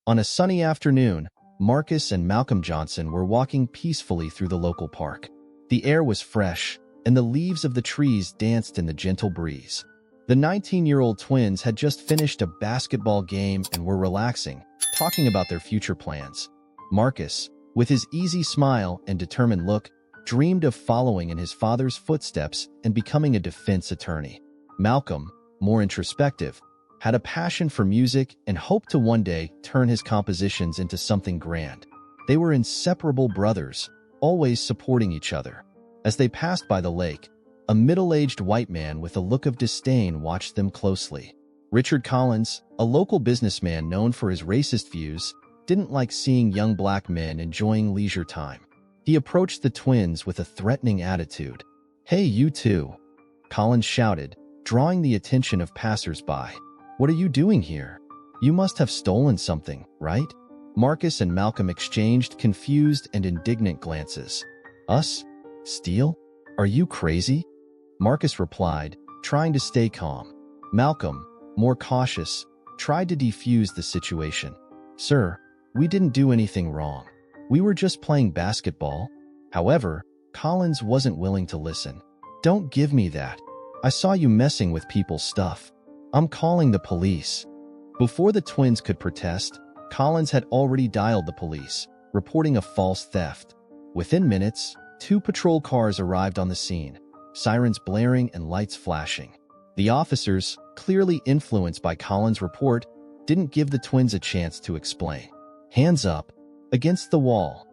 On a sunny afternoon, Marcus and Malcolm Johnson were walking peacefully through the local park. The air was fresh, and the leaves of the trees danced in the gentle breeze. The 19-year-old twins had just finished a basketball game and were relaxing, talking about their future plans. Marcus, with his easy smile and determined look, dreamed of following in his father's footsteps and becoming a defense attorney. Malcolm, more introspective, had a passion for music and hoped to one day turn his compositions into something grand. They were inseparable brothers, always supporting each other. As they passed by the lake, a middle-aged white man with a look of disdain watched them closely. Richard Collins, a local businessman known for his racist views, didn't like seeing young black men enjoying leisure time. He approached the twins with a threatening attitude. "Hey, you two," Collins shouted, drawing the attention of passers-by. "What are you doing here? You must have stolen something, right?" Marcus and Malcolm exchanged confused and indignant glances. "Us? Steal? Are you crazy?" Marcus replied, trying to stay calm. Malcolm, more cautious, tried to defuse the situation. "Sir, we didn't do anything wrong. We were just playing basketball." However, Collins wasn't willing to listen. "Don't give me that. I saw you messing with people's stuff. I'm calling the police." Before the twins could protest, Collins had already dialed the police, reporting a false theft. Within minutes, 2 patrol cars arrived on the scene, sirens blaring and lights flashing. The officers, clearly influenced by Collins' report, didn't give the twins a chance to explain. "Hands up, against the wall,"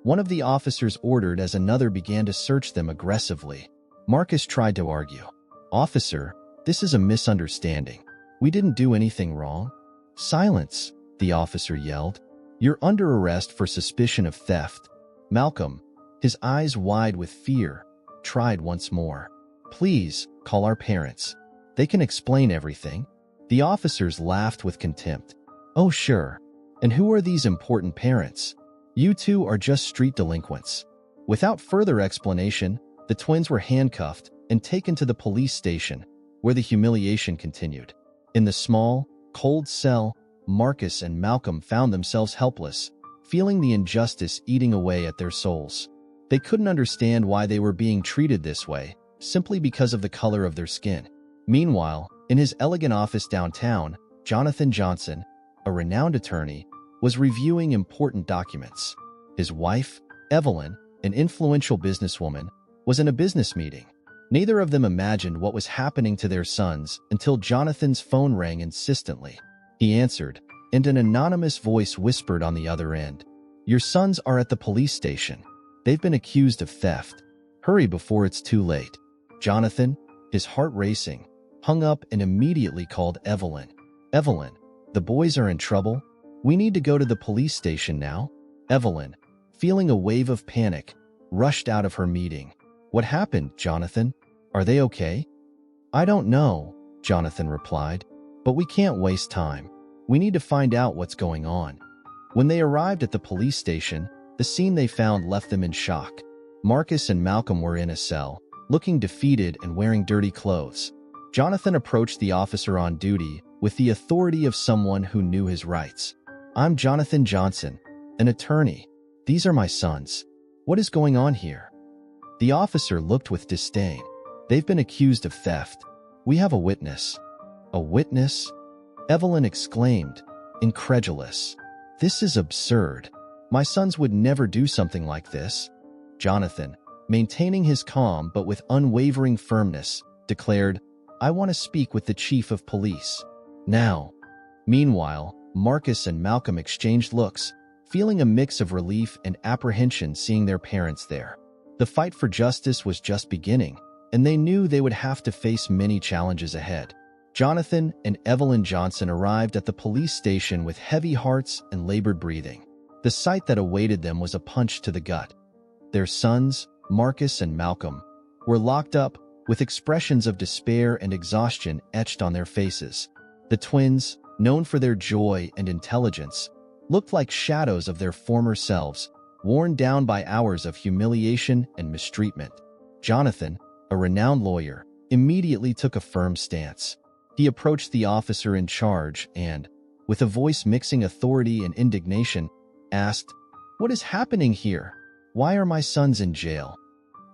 one of the officers ordered as another began to search them aggressively. Marcus tried to argue. "Officer, this is a misunderstanding. We didn't do anything wrong." "Silence," the officer yelled. "You're under arrest for suspicion of theft." Malcolm, his eyes wide with fear, tried once more. "Please, call our parents. They can explain everything." The officers laughed with contempt. "Oh, sure. And who are these important parents? You two are just street delinquents." Without further explanation, the twins were handcuffed and taken to the police station, where the humiliation continued. In the small, cold cell, Marcus and Malcolm found themselves helpless, feeling the injustice eating away at their souls. They couldn't understand why they were being treated this way, simply because of the color of their skin. Meanwhile, in his elegant office downtown, Jonathan Johnson, a renowned attorney, was reviewing important documents. His wife, Evelyn, an influential businesswoman, was in a business meeting. Neither of them imagined what was happening to their sons until Jonathan's phone rang insistently. He answered, and an anonymous voice whispered on the other end, "Your sons are at the police station. They've been accused of theft. Hurry before it's too late." Jonathan, his heart racing, hung up and immediately called Evelyn. "Evelyn, the boys are in trouble. We need to go to the police station now." Evelyn, feeling a wave of panic, rushed out of her meeting. "What happened, Jonathan? Are they okay?" "I don't know," Jonathan replied, "but we can't waste time. We need to find out what's going on." When they arrived at the police station, the scene they found left them in shock. Marcus and Malcolm were in a cell, looking defeated and wearing dirty clothes. Jonathan approached the officer on duty with the authority of someone who knew his rights. "I'm Jonathan Johnson, an attorney. These are my sons. What is going on here?" The officer looked with disdain. "They've been accused of theft. We have a witness." "A witness?" Evelyn exclaimed, incredulous. "This is absurd. My sons would never do something like this." Jonathan, maintaining his calm but with unwavering firmness, declared, "I want to speak with the chief of police. Now." Meanwhile, Marcus and Malcolm exchanged looks, feeling a mix of relief and apprehension seeing their parents there. The fight for justice was just beginning, and they knew they would have to face many challenges ahead. Jonathan and Evelyn Johnson arrived at the police station with heavy hearts and labored breathing. The sight that awaited them was a punch to the gut. Their sons, Marcus and Malcolm, were locked up, with expressions of despair and exhaustion etched on their faces. The twins, known for their joy and intelligence, looked like shadows of their former selves, worn down by hours of humiliation and mistreatment. Jonathan, a renowned lawyer, immediately took a firm stance. He approached the officer in charge and, with a voice mixing authority and indignation, asked, "What is happening here? Why are my sons in jail?"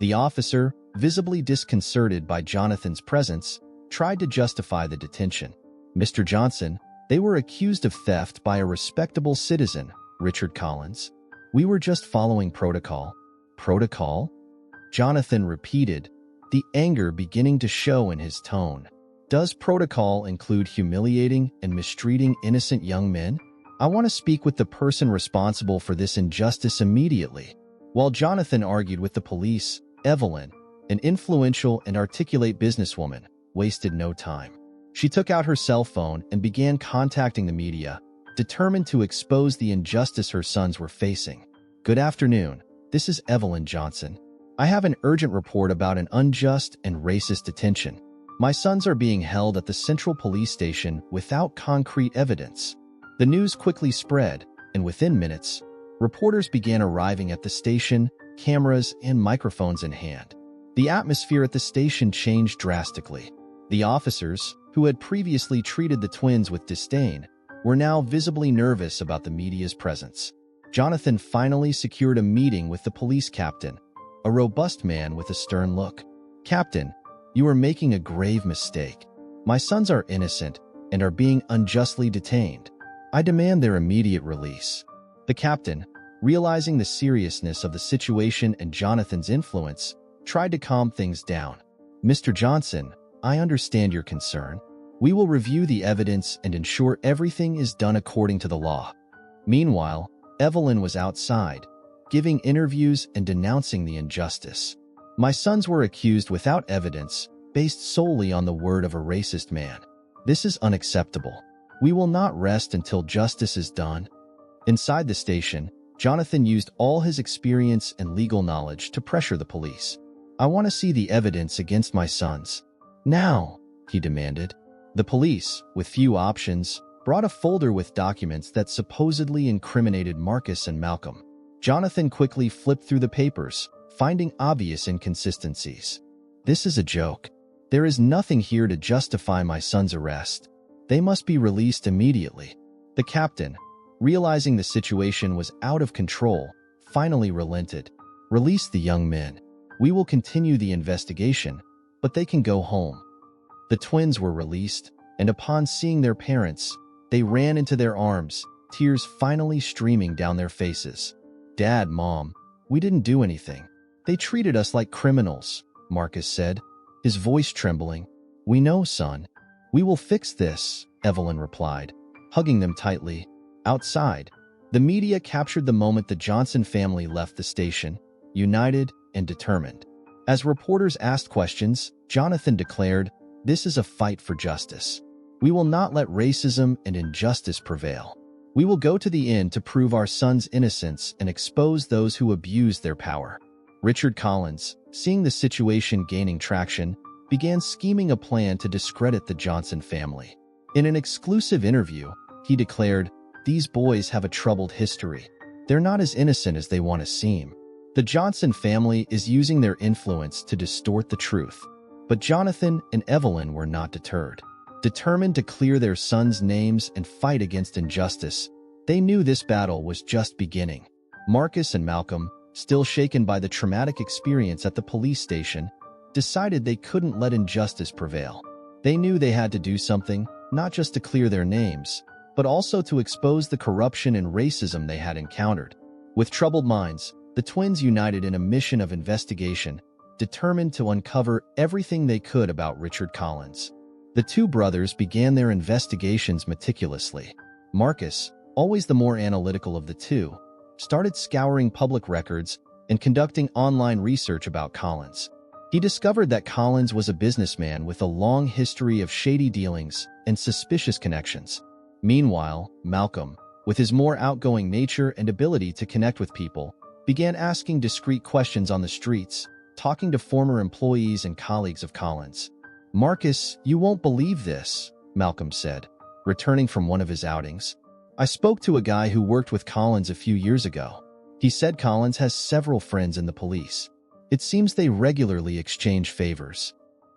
The officer, visibly disconcerted by Jonathan's presence, tried to justify the detention. "Mr. Johnson, they were accused of theft by a respectable citizen, Richard Collins. We were just following protocol." "Protocol?" Jonathan repeated, the anger beginning to show in his tone. "Does protocol include humiliating and mistreating innocent young men? I want to speak with the person responsible for this injustice immediately." While Jonathan argued with the police, Evelyn, an influential and articulate businesswoman, wasted no time. She took out her cell phone and began contacting the media, determined to expose the injustice her sons were facing. "Good afternoon. This is Evelyn Johnson. I have an urgent report about an unjust and racist detention. My sons are being held at the Central Police Station without concrete evidence." The news quickly spread, and within minutes, reporters began arriving at the station, cameras and microphones in hand. The atmosphere at the station changed drastically. The officers, who had previously treated the twins with disdain, were now visibly nervous about the media's presence. Jonathan finally secured a meeting with the police captain, a robust man with a stern look. "Captain, you are making a grave mistake. My sons are innocent and are being unjustly detained. I demand their immediate release." The captain, realizing the seriousness of the situation and Jonathan's influence, tried to calm things down. "Mr. Johnson, I understand your concern. We will review the evidence and ensure everything is done according to the law." Meanwhile, Evelyn was outside, giving interviews and denouncing the injustice. "My sons were accused without evidence, based solely on the word of a racist man. This is unacceptable. We will not rest until justice is done." Inside the station, Jonathan used all his experience and legal knowledge to pressure the police. "I want to see the evidence against my sons. Now," he demanded. The police, with few options, brought a folder with documents that supposedly incriminated Marcus and Malcolm. Jonathan quickly flipped through the papers, finding obvious inconsistencies. "This is a joke. There is nothing here to justify my son's arrest. They must be released immediately." The captain, realizing the situation was out of control, finally relented. "Release the young men. We will continue the investigation, but they can go home." The twins were released, and upon seeing their parents, they ran into their arms, tears finally streaming down their faces. "Dad, Mom, we didn't do anything. They treated us like criminals," Marcus said, his voice trembling. "We know, son. We will fix this," Evelyn replied, hugging them tightly. Outside, the media captured the moment the Johnson family left the station, united and determined. As reporters asked questions, Jonathan declared, "This is a fight for justice. We will not let racism and injustice prevail. We will go to the end to prove our son's innocence and expose those who abuse their power." Richard Collins, seeing the situation gaining traction, began scheming a plan to discredit the Johnson family. In an exclusive interview, he declared, "These boys have a troubled history. They're not as innocent as they want to seem." The Johnson family is using their influence to distort the truth. But Jonathan and Evelyn were not deterred. Determined to clear their sons' names and fight against injustice, they knew this battle was just beginning. Marcus and Malcolm, still shaken by the traumatic experience at the police station, decided they couldn't let injustice prevail. They knew they had to do something, not just to clear their names, but also to expose the corruption and racism they had encountered. With troubled minds, the twins united in a mission of investigation, determined to uncover everything they could about Richard Collins. The two brothers began their investigations meticulously. Marcus, always the more analytical of the two, started scouring public records and conducting online research about Collins. He discovered that Collins was a businessman with a long history of shady dealings and suspicious connections. Meanwhile, Malcolm, with his more outgoing nature and ability to connect with people, began asking discreet questions on the streets, talking to former employees and colleagues of Collins. "Marcus, you won't believe this," Malcolm said, returning from one of his outings. "I spoke to a guy who worked with Collins a few years ago. He said Collins has several friends in the police. It seems they regularly exchange favors."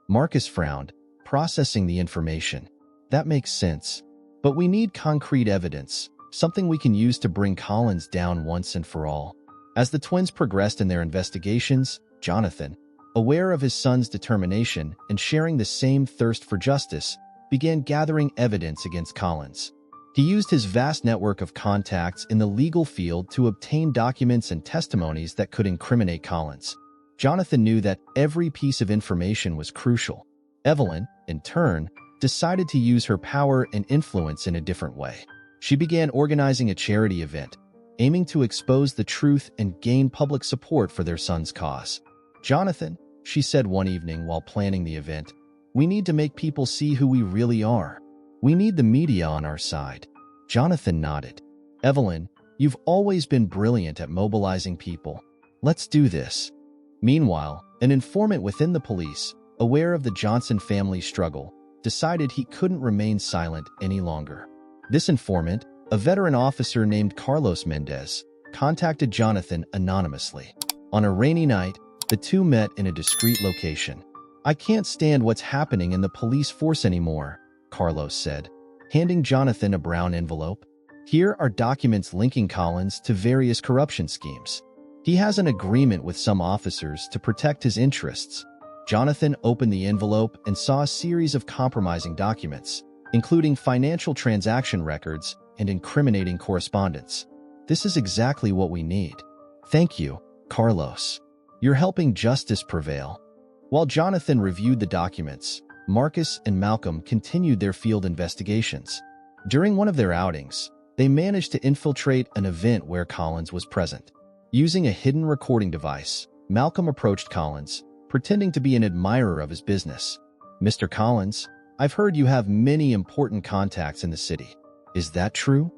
Marcus frowned, processing the information. "That makes sense. But we need concrete evidence, something we can use to bring Collins down once and for all. As the twins progressed in their investigations, Jonathan, aware of his son's determination and sharing the same thirst for justice, began gathering evidence against Collins. He used his vast network of contacts in the legal field to obtain documents and testimonies that could incriminate Collins. Jonathan knew that every piece of information was crucial. Evelyn, in turn, decided to use her power and influence in a different way. She began organizing a charity event, aiming to expose the truth and gain public support for their son's cause. "Jonathan," she said one evening while planning the event, "we need to make people see who we really are. We need the media on our side." Jonathan nodded. "Evelyn, you've always been brilliant at mobilizing people. Let's do this." Meanwhile, an informant within the police, aware of the Johnson family's struggle, decided he couldn't remain silent any longer. This informant, a veteran officer named Carlos Mendez, contacted Jonathan anonymously. On a rainy night, the two met in a discreet location. "I can't stand what's happening in the police force anymore," Carlos said, handing Jonathan a brown envelope. "Here are documents linking Collins to various corruption schemes. He has an agreement with some officers to protect his interests." Jonathan opened the envelope and saw a series of compromising documents, including financial transaction records and incriminating correspondence. "This is exactly what we need. Thank you, Carlos. You're helping justice prevail." While Jonathan reviewed the documents, Marcus and Malcolm continued their field investigations. During one of their outings, they managed to infiltrate an event where Collins was present. Using a hidden recording device, Malcolm approached Collins, pretending to be an admirer of his business. "Mr. Collins, I've heard you have many important contacts in the city. Is that true?"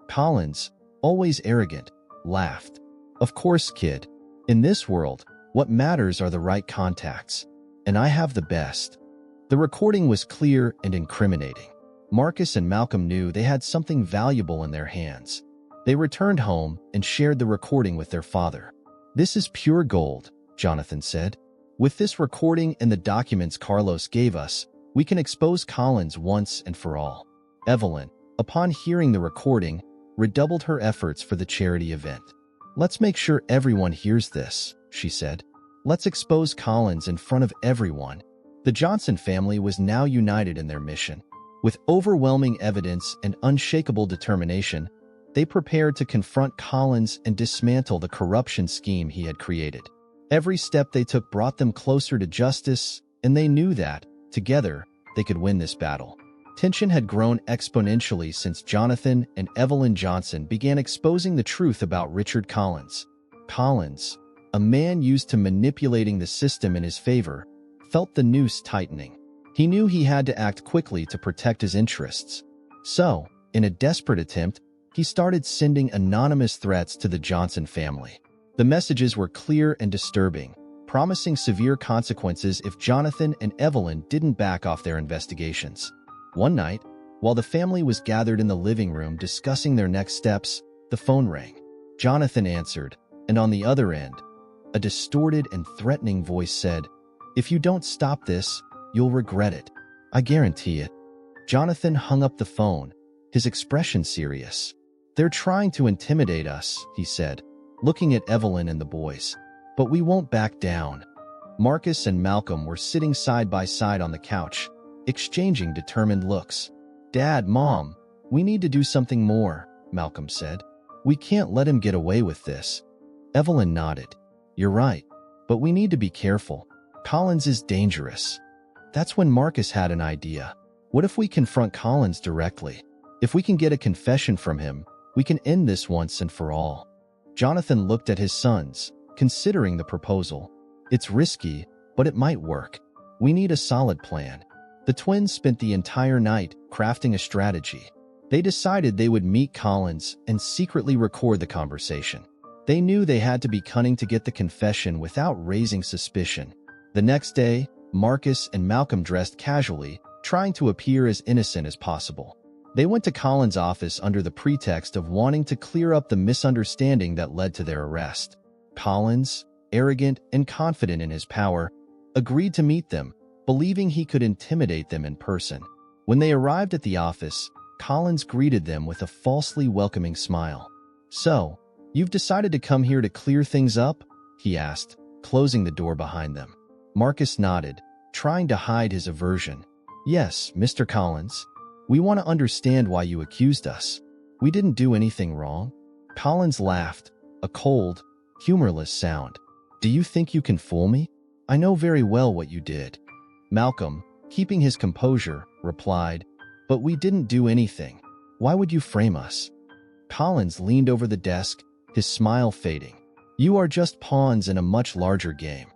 Collins, always arrogant, laughed. "Of course, kid. In this world, what matters are the right contacts. And I have the best." The recording was clear and incriminating. Marcus and Malcolm knew they had something valuable in their hands. They returned home and shared the recording with their father. "This is pure gold," Jonathan said. "With this recording and the documents Carlos gave us, we can expose Collins once and for all." Evelyn, upon hearing the recording, redoubled her efforts for the charity event. "Let's make sure everyone hears this," she said. "Let's expose Collins in front of everyone." The Johnson family was now united in their mission. With overwhelming evidence and unshakable determination, they prepared to confront Collins and dismantle the corruption scheme he had created. Every step they took brought them closer to justice, and they knew that, together, they could win this battle. Tension had grown exponentially since Jonathan and Evelyn Johnson began exposing the truth about Richard Collins. Collins, a man used to manipulating the system in his favor, felt the noose tightening. He knew he had to act quickly to protect his interests. So, in a desperate attempt, he started sending anonymous threats to the Johnson family. The messages were clear and disturbing, promising severe consequences if Jonathan and Evelyn didn't back off their investigations. One night, while the family was gathered in the living room discussing their next steps, the phone rang. Jonathan answered, and on the other end, a distorted and threatening voice said, "If you don't stop this, you'll regret it. I guarantee it." Jonathan hung up the phone, his expression serious. "They're trying to intimidate us," he said, looking at Evelyn and the boys. "But we won't back down." Marcus and Malcolm were sitting side by side on the couch, exchanging determined looks. "Dad, Mom, we need to do something more," Malcolm said. "We can't let him get away with this." Evelyn nodded. "You're right, but we need to be careful. Collins is dangerous." That's when Marcus had an idea. "What if we confront Collins directly? If we can get a confession from him, we can end this once and for all." Jonathan looked at his sons, considering the proposal. "It's risky, but it might work. We need a solid plan." The twins spent the entire night crafting a strategy. They decided they would meet Collins and secretly record the conversation. They knew they had to be cunning to get the confession without raising suspicion. The next day, Marcus and Malcolm dressed casually, trying to appear as innocent as possible. They went to Collins' office under the pretext of wanting to clear up the misunderstanding that led to their arrest. Collins, arrogant and confident in his power, agreed to meet them, believing he could intimidate them in person. When they arrived at the office, Collins greeted them with a falsely welcoming smile. "So, you've decided to come here to clear things up?" he asked, closing the door behind them. Marcus nodded, trying to hide his aversion. "Yes, Mr. Collins. We want to understand why you accused us. We didn't do anything wrong." Collins laughed, a cold, humorless sound. "Do you think you can fool me? I know very well what you did." Malcolm, keeping his composure, replied, "But we didn't do anything. Why would you frame us?" Collins leaned over the desk, his smile fading. "You are just pawns in a much larger game.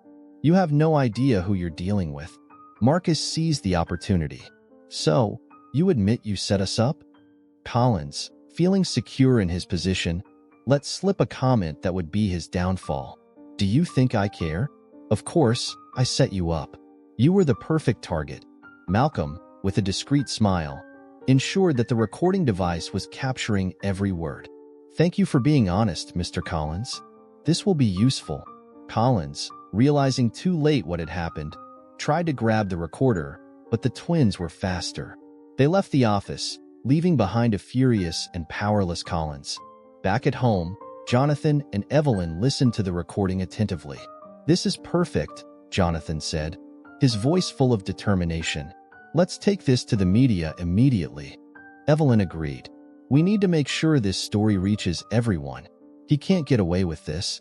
You have no idea who you're dealing with." Marcus seized the opportunity. "So, you admit you set us up?" Collins, feeling secure in his position, let slip a comment that would be his downfall. "Do you think I care? Of course, I set you up. You were the perfect target." Malcolm, with a discreet smile, ensured that the recording device was capturing every word. "Thank you for being honest, Mr. Collins. This will be useful." Collins, realizing too late what had happened, tried to grab the recorder, but the twins were faster. They left the office, leaving behind a furious and powerless Collins. Back at home, Jonathan and Evelyn listened to the recording attentively. "This is perfect," Jonathan said, his voice full of determination. "Let's take this to the media immediately." Evelyn agreed. "We need to make sure this story reaches everyone. He can't get away with this."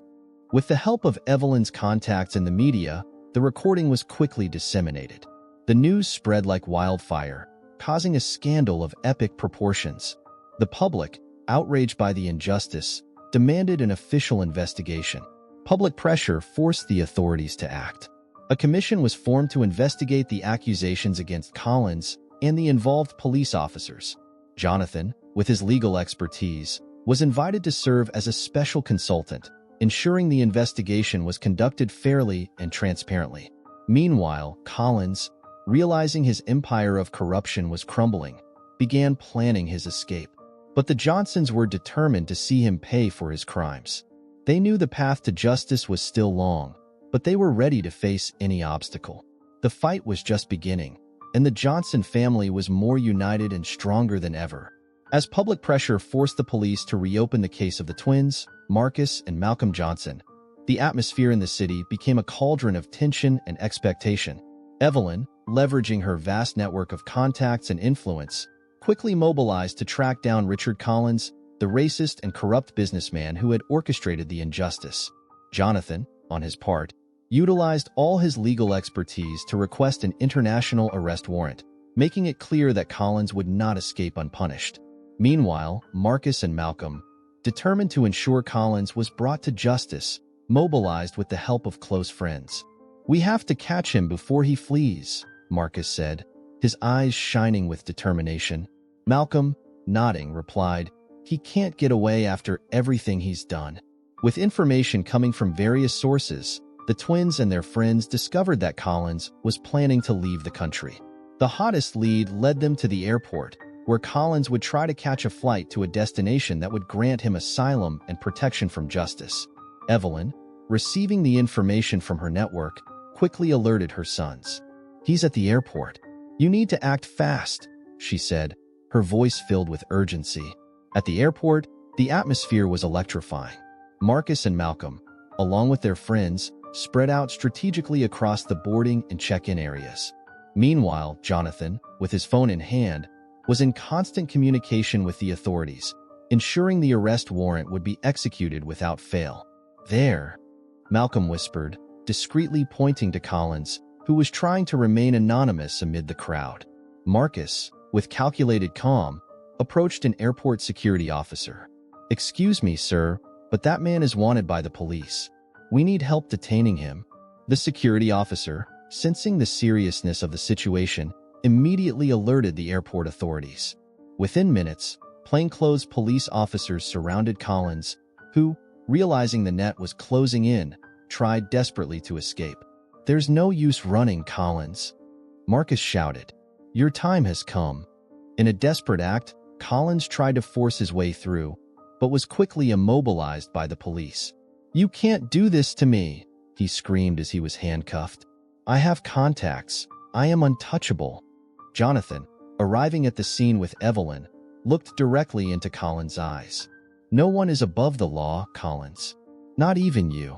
With the help of Evelyn's contacts in the media, the recording was quickly disseminated. The news spread like wildfire, causing a scandal of epic proportions. The public, outraged by the injustice, demanded an official investigation. Public pressure forced the authorities to act. A commission was formed to investigate the accusations against Collins and the involved police officers. Jonathan, with his legal expertise, was invited to serve as a special consultant, ensuring the investigation was conducted fairly and transparently. Meanwhile, Collins, realizing his empire of corruption was crumbling, began planning his escape. But the Johnsons were determined to see him pay for his crimes. They knew the path to justice was still long, but they were ready to face any obstacle. The fight was just beginning, and the Johnson family was more united and stronger than ever. As public pressure forced the police to reopen the case of the twins, Marcus and Malcolm Johnson, the atmosphere in the city became a cauldron of tension and expectation. Evelyn, leveraging her vast network of contacts and influence, quickly mobilized to track down Richard Collins, the racist and corrupt businessman who had orchestrated the injustice. Jonathan, on his part, utilized all his legal expertise to request an international arrest warrant, making it clear that Collins would not escape unpunished. Meanwhile, Marcus and Malcolm, determined to ensure Collins was brought to justice, mobilized with the help of close friends. "We have to catch him before he flees," Marcus said, his eyes shining with determination. Malcolm, nodding, replied, "He can't get away after everything he's done." With information coming from various sources, the twins and their friends discovered that Collins was planning to leave the country. The hottest lead led them to the airport, where Collins would try to catch a flight to a destination that would grant him asylum and protection from justice. Evelyn, receiving the information from her network, quickly alerted her sons. "He's at the airport. You need to act fast," she said, her voice filled with urgency. At the airport, the atmosphere was electrifying. Marcus and Malcolm, along with their friends, spread out strategically across the boarding and check-in areas. Meanwhile, Jonathan, with his phone in hand, was in constant communication with the authorities, ensuring the arrest warrant would be executed without fail. "There," Malcolm whispered, discreetly pointing to Collins, who was trying to remain anonymous amid the crowd. Marcus, with calculated calm, approached an airport security officer. "Excuse me, sir, but that man is wanted by the police. We need help detaining him." The security officer, sensing the seriousness of the situation, immediately alerted the airport authorities. Within minutes, plainclothes police officers surrounded Collins, who, realizing the net was closing in, tried desperately to escape. "There's no use running, Collins," Marcus shouted. "Your time has come." In a desperate act, Collins tried to force his way through, but was quickly immobilized by the police. "You can't do this to me," he screamed as he was handcuffed. "I have contacts. I am untouchable." Jonathan, arriving at the scene with Evelyn, looked directly into Colin's eyes. "No one is above the law, Collins. Not even you."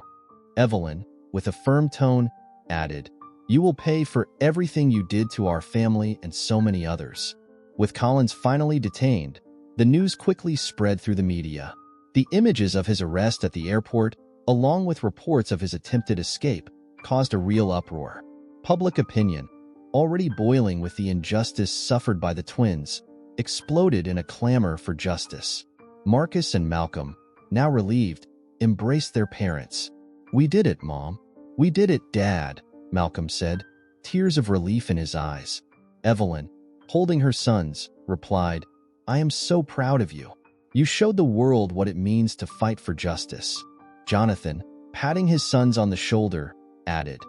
Evelyn, with a firm tone, added, "You will pay for everything you did to our family and so many others." With Collins finally detained, the news quickly spread through the media. The images of his arrest at the airport, along with reports of his attempted escape, caused a real uproar. Public opinion, already boiling with the injustice suffered by the twins, exploded in a clamor for justice. Marcus and Malcolm, now relieved, embraced their parents. "We did it, Mom. We did it, Dad," Malcolm said, tears of relief in his eyes. Evelyn, holding her sons, replied, "I am so proud of you. You showed the world what it means to fight for justice." Jonathan, patting his sons on the shoulder, added,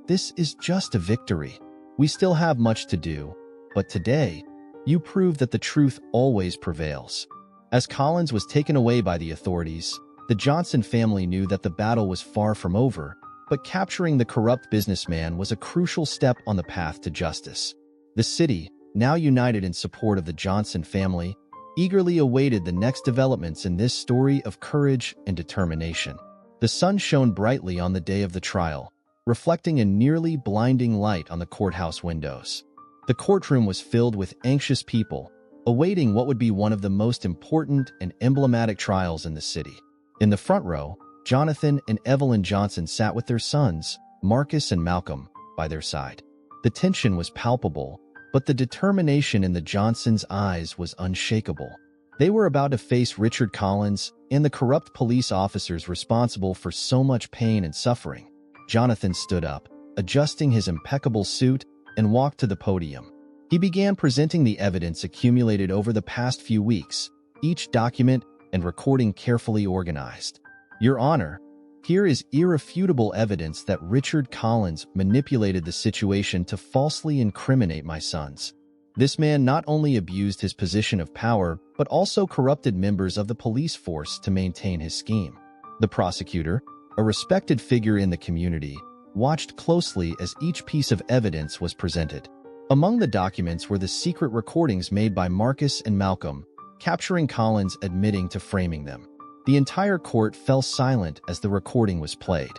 "This is just a victory. We still have much to do, but today, you proved that the truth always prevails." As Collins was taken away by the authorities, the Johnson family knew that the battle was far from over, but capturing the corrupt businessman was a crucial step on the path to justice. The city, now united in support of the Johnson family, eagerly awaited the next developments in this story of courage and determination. The sun shone brightly on the day of the trial, reflecting a nearly blinding light on the courthouse windows. The courtroom was filled with anxious people, awaiting what would be one of the most important and emblematic trials in the city. In the front row, Jonathan and Evelyn Johnson sat with their sons, Marcus and Malcolm, by their side. The tension was palpable, but the determination in the Johnsons' eyes was unshakable. They were about to face Richard Collins and the corrupt police officers responsible for so much pain and suffering. Jonathan stood up, adjusting his impeccable suit, and walked to the podium. He began presenting the evidence accumulated over the past few weeks, each document and recording carefully organized. "Your Honor, here is irrefutable evidence that Richard Collins manipulated the situation to falsely incriminate my sons. This man not only abused his position of power, but also corrupted members of the police force to maintain his scheme." The prosecutor, a respected figure in the community, watched closely as each piece of evidence was presented. Among the documents were the secret recordings made by Marcus and Malcolm, capturing Collins admitting to framing them. The entire court fell silent as the recording was played.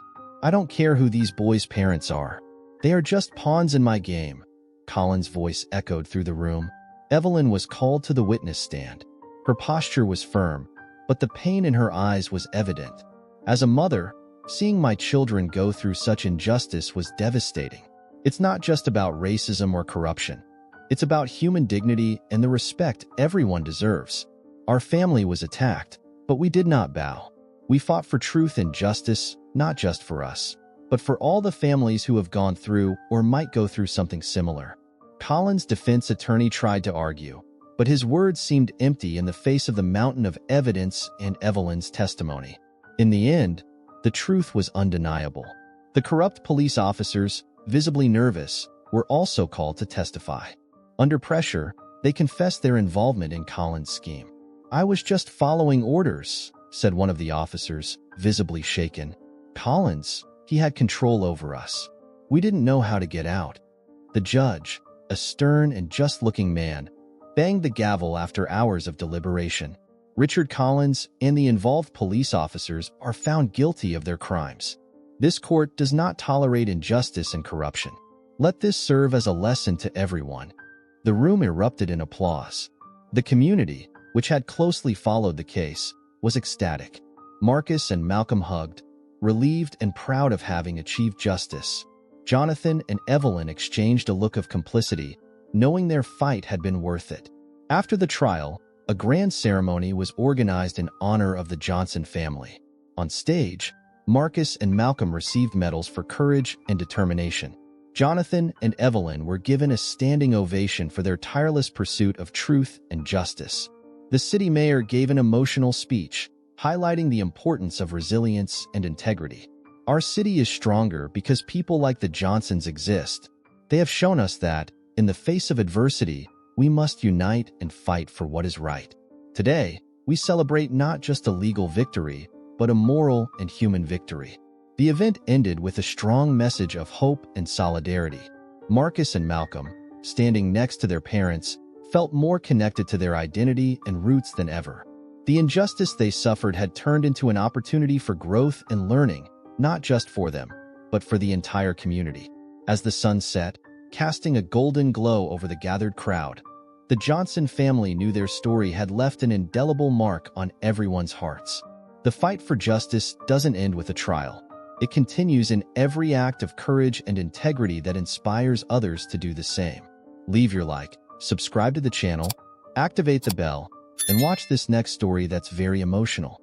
"I don't care who these boys' parents are. They are just pawns in my game," Collins' voice echoed through the room. Evelyn was called to the witness stand. Her posture was firm, but the pain in her eyes was evident. "As a mother, seeing my children go through such injustice was devastating. It's not just about racism or corruption. It's about human dignity and the respect everyone deserves. Our family was attacked, but we did not bow. We fought for truth and justice, not just for us, but for all the families who have gone through or might go through something similar." Collins' defense attorney tried to argue, but his words seemed empty in the face of the mountain of evidence and Evelyn's testimony. In the end, the truth was undeniable. The corrupt police officers, visibly nervous, were also called to testify. Under pressure, they confessed their involvement in Collins' scheme. "I was just following orders," said one of the officers, visibly shaken. "Collins, he had control over us. We didn't know how to get out." The judge, a stern and just-looking man, banged the gavel after hours of deliberation. Richard Collins and the involved police officers are found guilty of their crimes. This court does not tolerate injustice and corruption. Let this serve as a lesson to everyone. The room erupted in applause. The community, which had closely followed the case, was ecstatic. Marcus and Malcolm hugged, relieved and proud of having achieved justice. Jonathan and Evelyn exchanged a look of complicity, knowing their fight had been worth it. After the trial, a grand ceremony was organized in honor of the Johnson family. On stage, Marcus and Malcolm received medals for courage and determination. Jonathan and Evelyn were given a standing ovation for their tireless pursuit of truth and justice. The city mayor gave an emotional speech, highlighting the importance of resilience and integrity. "Our city is stronger because people like the Johnsons exist. They have shown us that, in the face of adversity, we must unite and fight for what is right." Today, we celebrate not just a legal victory, but a moral and human victory. The event ended with a strong message of hope and solidarity. Marcus and Malcolm, standing next to their parents, felt more connected to their identity and roots than ever. The injustice they suffered had turned into an opportunity for growth and learning, not just for them, but for the entire community. As the sun set, casting a golden glow over the gathered crowd, the Johnson family knew their story had left an indelible mark on everyone's hearts. The fight for justice doesn't end with a trial. It continues in every act of courage and integrity that inspires others to do the same. Leave your like, subscribe to the channel, activate the bell, and watch this next story that's very emotional.